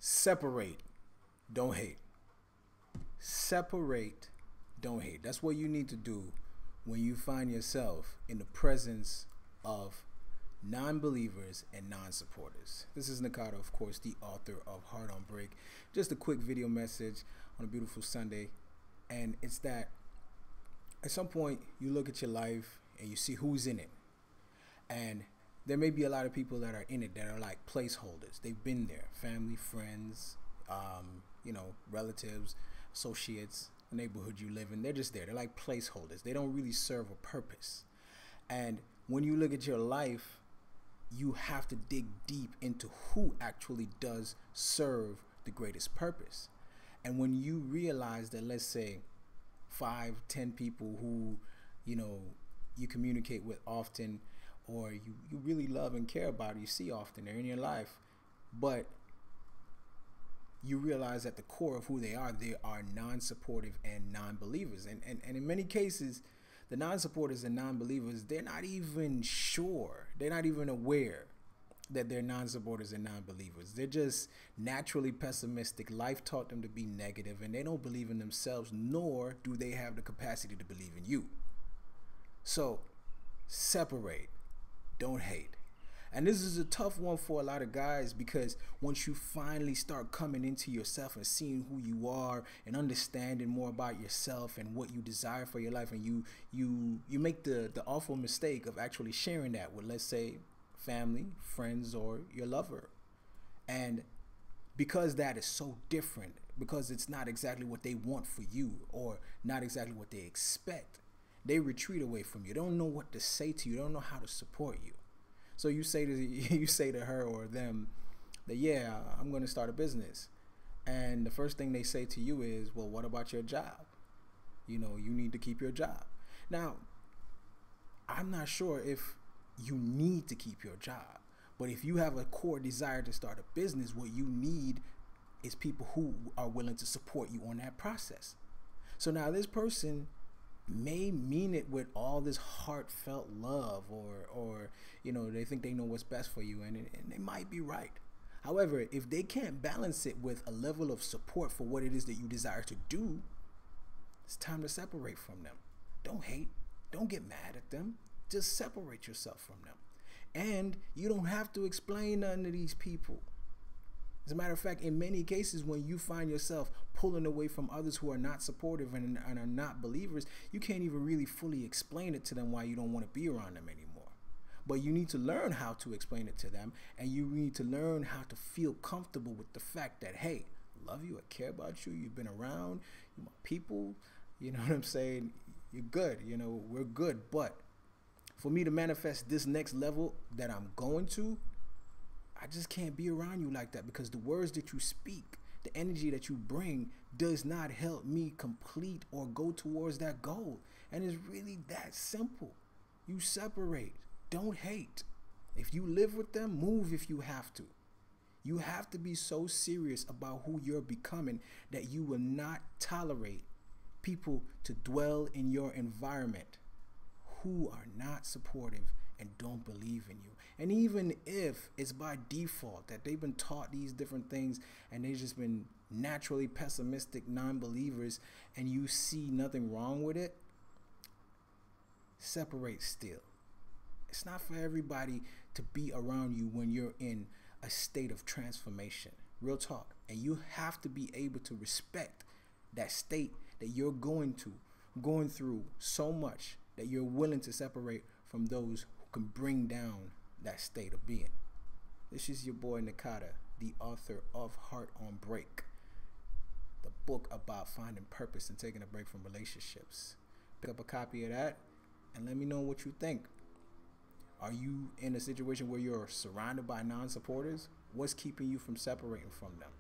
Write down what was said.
Separate, don't hate. Separate, don't hate. That's what you need to do when you find yourself in the presence of non-believers and non-supporters. This is Nakata, of course, the author of Heart on Break. Just a quick video message on a beautiful Sunday. And it's that at some point you look at your life and you see who's in it. And there may be a lot of people that are in it that are like placeholders. They've been there, family, friends, relatives, associates, the neighborhood you live in. They're just there. They're like placeholders. They don't really serve a purpose. And when you look at your life, you have to dig deep into who actually does serve the greatest purpose. And when you realize that, let's say 5-10 people who you communicate with often, or you really love and care about, you see often, they're in your life, but you realize at the core of who they are non-supportive and non-believers. And in many cases, the non-supporters and non-believers, they're not even sure, they're not even aware that they're non-supporters and non-believers. They're just naturally pessimistic. Life taught them to be negative, and they don't believe in themselves, nor do they have the capacity to believe in you. So separate, don't hate. And this is a tough one for a lot of guys, because once you finally start coming into yourself and seeing who you are and understanding more about yourself and what you desire for your life, and you make the awful mistake of actually sharing that with, let's say, family, friends, or your lover. And because that is so different, because it's not exactly what they want for you or not exactly what they expect, they retreat away from you. They don't know what to say to you. They don't know how to support you. So you say to her or them that, yeah, I'm going to start a business. And the first thing they say to you is, well, what about your job? You need to keep your job. Now, I'm not sure if you need to keep your job, but if you have a core desire to start a business, what you need is people who are willing to support you on that process. So now this person may mean it with all this heartfelt love, or they think they know what's best for you, and they might be right. However, if they can't balance it with a level of support for what it is that you desire to do, it's time to separate from them. Don't hate. Don't get mad at them. Just separate yourself from them. And you don't have to explain nothing to these people. As a matter of fact, in many cases, when you find yourself pulling away from others who are not supportive and are not believers, you can't even really fully explain it to them why you don't want to be around them anymore. But you need to learn how to explain it to them, and you need to learn how to feel comfortable with the fact that, hey, I love you, I care about you, you've been around, you're my people, you know what I'm saying? You're good, we're good. But for me to manifest this next level that I'm going to, I just can't be around you like that, because the words that you speak, the energy that you bring does not help me complete or go towards that goal. And it's really that simple. You separate. Don't hate. If you live with them, move if you have to. You have to be so serious about who you're becoming that you will not tolerate people to dwell in your environment who are not supportive and don't believe in you. And even if it's by default that they've been taught these different things and they've just been naturally pessimistic non-believers, and you see nothing wrong with it, separate still. It's not for everybody to be around you when you're in a state of transformation. Real talk. And you have to be able to respect that state that you're going through so much that you're willing to separate from those who can bring down that state of being. This is your boy Nakata, the author of Heart on Break, the book about finding purpose and taking a break from relationships. Pick up a copy of that and let me know what you think. Are you in a situation where you're surrounded by non-supporters? What's keeping you from separating from them?